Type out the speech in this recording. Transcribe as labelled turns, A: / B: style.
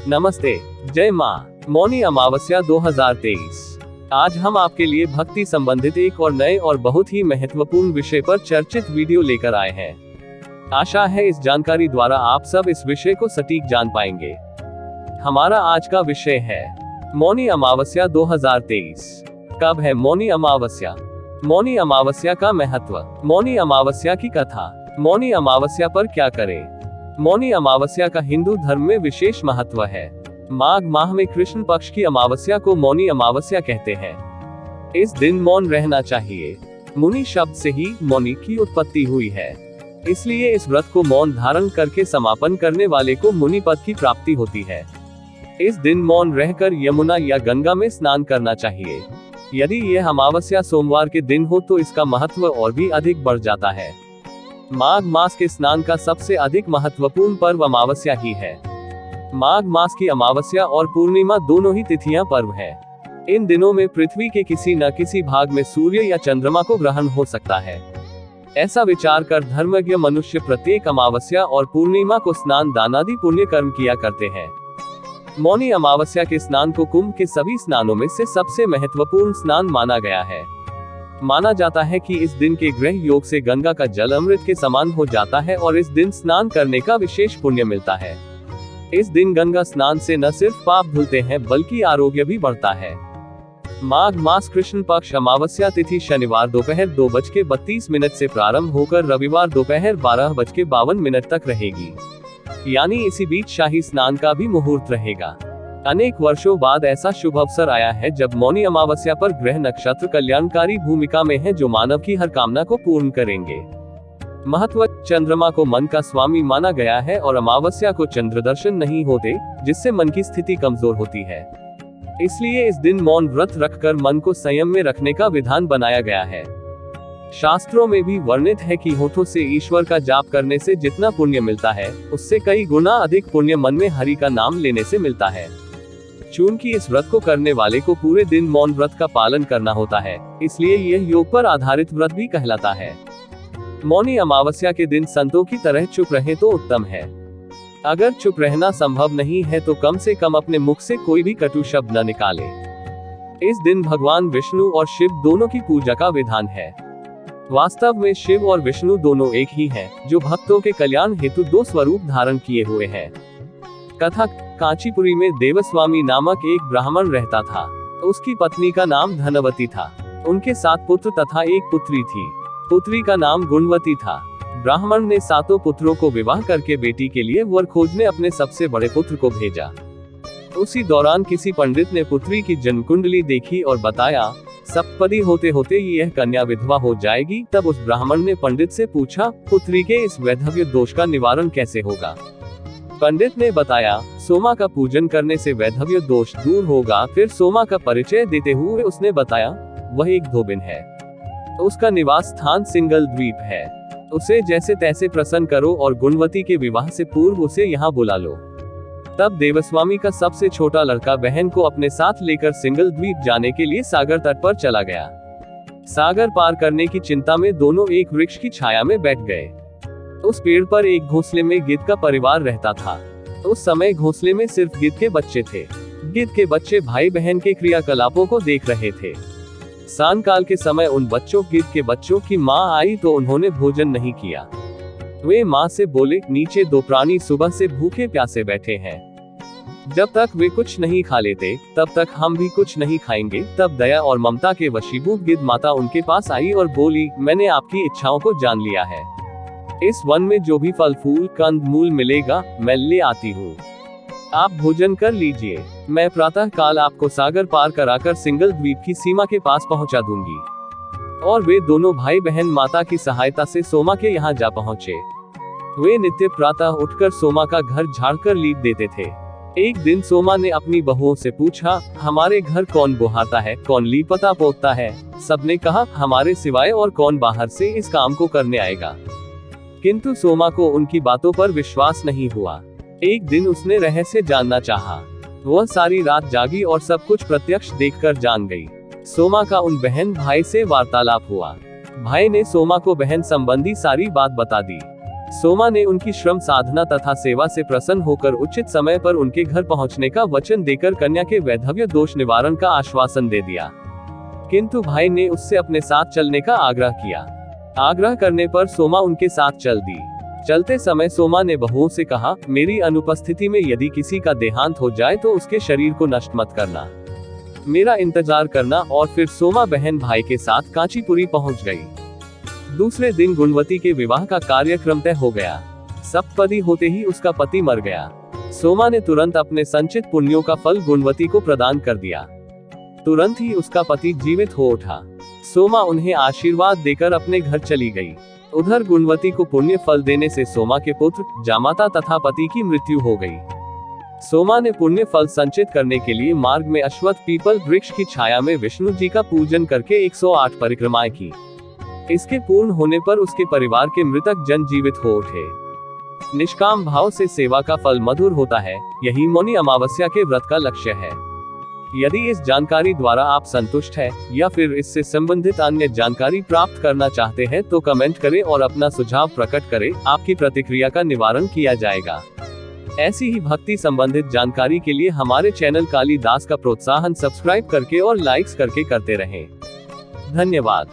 A: नमस्ते, जय माँ। मौनी अमावस्या 2023। आज हम आपके लिए भक्ति संबंधित एक और नए और बहुत ही महत्वपूर्ण विषय पर चर्चित वीडियो लेकर आए हैं। आशा है इस जानकारी द्वारा आप सब इस विषय को सटीक जान पाएंगे। हमारा आज का विषय है मौनी अमावस्या 2023। कब है मौनी अमावस्या? मौनी अमावस्या का महत्व, मौनी अमावस्या की कथा, मौनी अमावस्या पर क्या करें। मौनी अमावस्या का हिंदू धर्म में विशेष महत्व है। माघ माह में कृष्ण पक्ष की अमावस्या को मौनी अमावस्या कहते हैं। इस दिन मौन रहना चाहिए। मुनि शब्द से ही मौनी की उत्पत्ति हुई है, इसलिए इस व्रत को मौन धारण करके समापन करने वाले को मुनि पद की प्राप्ति होती है। इस दिन मौन रहकर यमुना या गंगा में स्नान करना चाहिए। यदि यह अमावस्या सोमवार के दिन हो तो इसका महत्व और भी अधिक बढ़ जाता है। माघ मास के स्नान का सबसे अधिक महत्वपूर्ण पर्व अमावस्या ही है। माघ मास की अमावस्या और पूर्णिमा दोनों ही तिथियां पर्व है। इन दिनों में पृथ्वी के किसी न किसी भाग में सूर्य या चंद्रमा को ग्रहण हो सकता है। ऐसा विचार कर धर्मज्ञ मनुष्य प्रत्येक अमावस्या और पूर्णिमा को स्नान दान आदि पुण्य कर्म किया करते हैं। मौनी अमावस्या के स्नान को कुंभ के सभी स्नानों में से सबसे महत्वपूर्ण स्नान माना गया है। माना जाता है कि इस दिन के ग्रह योग से गंगा का जल अमृत के समान हो जाता है और इस दिन स्नान करने का विशेष पुण्य मिलता है। इस दिन गंगा स्नान से न सिर्फ पाप धुलते हैं बल्कि आरोग्य भी बढ़ता है। माघ मास कृष्ण पक्ष अमावस्या तिथि शनिवार दोपहर 2:32 से प्रारंभ होकर रविवार दोपहर 12:52 तक रहेगी। यानी इसी बीच शाही स्नान का भी मुहूर्त रहेगा। अनेक वर्षों बाद ऐसा शुभ अवसर आया है जब मौनी अमावस्या पर ग्रह नक्षत्र कल्याणकारी भूमिका में है, जो मानव की हर कामना को पूर्ण करेंगे। महत्व, चंद्रमा को मन का स्वामी माना गया है और अमावस्या को चंद्र दर्शन नहीं होते, जिससे मन की स्थिति कमजोर होती है। इसलिए इस दिन मौन व्रत रखकर मन को संयम में रखने का विधान बनाया गया है। शास्त्रों में भी वर्णित है कि होठों से ईश्वर का जाप करने से जितना पुण्य मिलता है, उससे कई गुना अधिक पुण्य मन में हरि का नाम लेने से मिलता है। चूंकि इस व्रत को करने वाले को पूरे दिन मौन व्रत का पालन करना होता है, इसलिए यह योग पर आधारित व्रत भी कहलाता है। मौनी अमावस्या के दिन संतों की तरह चुप रहें तो उत्तम है। अगर चुप रहना संभव नहीं है तो कम से कम अपने मुख से कोई भी कटु शब्द न निकाले। इस दिन भगवान विष्णु और शिव दोनों की पूजा का विधान है। वास्तव में शिव और विष्णु दोनों एक ही हैं, जो भक्तों के कल्याण हेतु दो स्वरूप धारण किए हुए हैं। कथा, कांचीपुरी में देवस्वामी नामक एक ब्राह्मण रहता था। उसकी पत्नी का नाम धनवती था। उनके 7 पुत्र तथा एक पुत्री थी। पुत्री का नाम गुणवती था। ब्राह्मण ने 7 पुत्रों को विवाह करके बेटी के लिए वर खोजने अपने सबसे बड़े पुत्र को भेजा। उसी दौरान किसी पंडित ने पुत्री की जन्म कुंडली देखी और बताया, सप्तपदी होते होते यह कन्या विधवा हो जाएगी। तब उस ब्राह्मण ने पंडित से पूछा, पुत्री के इस वैधव्य दोष का निवारण कैसे होगा? पंडित ने बताया, सोमा का पूजन करने से वैधव्य दोष दूर होगा। फिर सोमा का परिचय देते हुए उसने बताया, वह एक धोबिन है। उसका निवास स्थान सिंगल द्वीप है। उसे जैसे तैसे प्रसन्न करो और गुणवती के विवाह से पूर्व उसे यहाँ बुला लो। तब देवस्वामी का सबसे छोटा लड़का बहन को अपने साथ लेकर सिंगल द्वीप जाने के लिए सागर तट पर चला गया। सागर पार करने की चिंता में दोनों एक वृक्ष की छाया में बैठ गए। उस पेड़ पर एक घोंसले में गिद्ध का परिवार रहता था। उस समय घोंसले में सिर्फ गिद्ध के बच्चे थे। गिद्ध के बच्चे भाई बहन के क्रियाकलापों को देख रहे थे। सांकाल के समय उन गिद्ध के बच्चों की माँ आई तो उन्होंने भोजन नहीं किया। वे माँ से बोले, नीचे 2 प्राणी सुबह से भूखे प्यासे बैठे हैं। जब तक वे कुछ नहीं खा लेते तब तक हम भी कुछ नहीं खाएंगे। तब दया और ममता के वशीभूत गिद्ध माता उनके पास आई और बोली, मैंने आपकी इच्छाओं को जान लिया है। इस वन में जो भी फल फूल कंद मूल मिलेगा मैं ले आती हूँ। आप भोजन कर लीजिए। मैं प्रातः काल आपको सागर पार कराकर सिंगल द्वीप की सीमा के पास पहुँचा दूंगी। और वे दोनों भाई बहन माता की सहायता से सोमा के यहाँ जा पहुँचे। वे नित्य प्रातः उठकर सोमा का घर झाड़कर लीप देते थे। एक दिन सोमा ने अपनी बहुओं से पूछा, हमारे घर कौन बुहाता है, कौन लीपता पोतता है? सबने कहा, हमारे सिवाय और कौन बाहर से इस काम को करने आएगा। किंतु सोमा को उनकी बातों पर विश्वास नहीं हुआ। एक दिन उसने रहस्य जानना चाहा। वह सारी रात जागी और सब कुछ प्रत्यक्ष देखकर जान गई। सोमा का उन बहन भाई से वार्तालाप हुआ। भाई ने सोमा को बहन संबंधी सारी बात बता दी। सोमा ने उनकी श्रम साधना तथा सेवा से प्रसन्न होकर उचित समय पर उनके घर पहुंचने का वचन देकर कन्या के वैधव्य दोष निवारण का आश्वासन दे दिया। किंतु भाई ने उससे अपने साथ चलने का आग्रह किया। आग्रह करने पर सोमा उनके साथ चल दी। चलते समय सोमा ने बहुओं से कहा, मेरी अनुपस्थिति में यदि किसी का देहांत हो जाए तो उसके शरीर को नष्ट मत करना, मेरा इंतजार करना। और फिर सोमा बहन भाई के साथ कांचीपुरी पहुंच गई। दूसरे दिन गुणवती के विवाह का कार्यक्रम तय हो गया। सप्तपदी होते ही उसका पति मर गया। सोमा ने तुरंत अपने संचित पुण्यों का फल गुणवती को प्रदान कर दिया। तुरंत ही उसका पति जीवित हो उठा। सोमा उन्हें आशीर्वाद देकर अपने घर चली गई। उधर गुणवती को पुण्य फल देने से सोमा के पुत्र, जामाता तथा पति की मृत्यु हो गई। सोमा ने पुण्य फल संचित करने के लिए मार्ग में अश्वत्थ पीपल वृक्ष की छाया में विष्णु जी का पूजन करके 108 परिक्रमाएं की। इसके पूर्ण होने पर उसके परिवार के मृतक जन जीवित हो उठे। निष्काम भाव से सेवा का फल मधुर होता है, यही मौनी अमावस्या के व्रत का लक्ष्य है। यदि इस जानकारी द्वारा आप संतुष्ट हैं या फिर इससे संबंधित अन्य जानकारी प्राप्त करना चाहते हैं तो कमेंट करें और अपना सुझाव प्रकट करें। आपकी प्रतिक्रिया का निवारण किया जाएगा। ऐसी ही भक्ति संबंधित जानकारी के लिए हमारे चैनल कालीदास का प्रोत्साहन सब्सक्राइब करके और लाइक्स करके करते रहें। धन्यवाद।